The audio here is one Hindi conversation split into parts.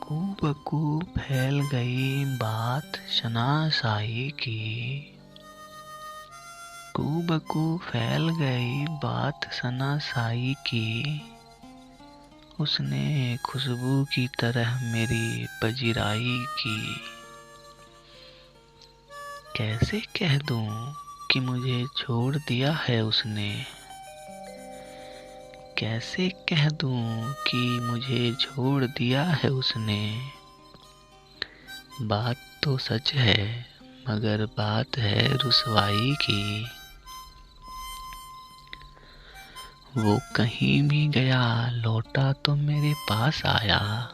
कूबकू फैल गई बात शनाशाही की। कूबकू फैल गई बात शनाशाही की। उसने खुशबू की तरह मेरी पजीराई की। कैसे कह दूं कि मुझे छोड़ दिया है उसने। कैसे कह दूं कि मुझे छोड़ दिया है उसने। बात तो सच है मगर बात है रुसवाई की। वो कहीं भी गया लौटा तो मेरे पास आया।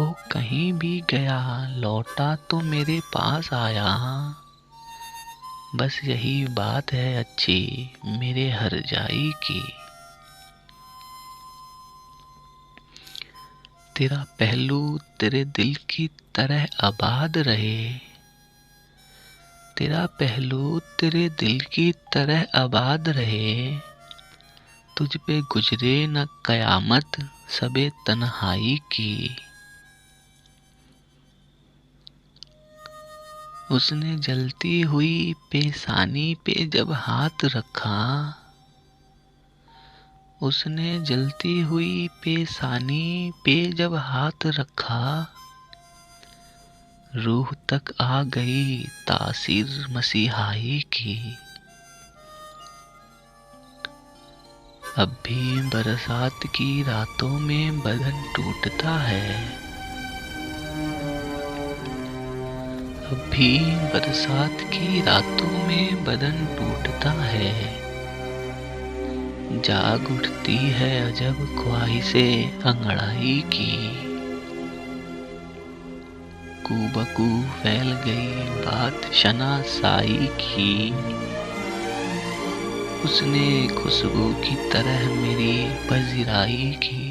वो कहीं भी गया लौटा तो मेरे पास आया। बस यही बात है अच्छी मेरे हरजाई की। तेरा पहलू तेरे दिल की तरह आबाद रहे। तेरा पहलू तेरे दिल की तरह आबाद रहे। तुझ पे गुजरे न कयामत सबे तन्हाई की। उसने जलती हुई पेशानी पे जब हाथ रखा। उसने जलती हुई पेशानी पे जब हाथ रखा। रूह तक आ गई तासीर मसीहाई की। अब भी बरसात की रातों में बदन टूटता है। अब भी बरसात की रातों में बदन टूटता है। जाग उठती है अजब ख्वाहिशें अंगड़ाई की। कूबकू फैल गई बात शनाशाही की। उसने खुशबू की तरह मेरी पजीराई की।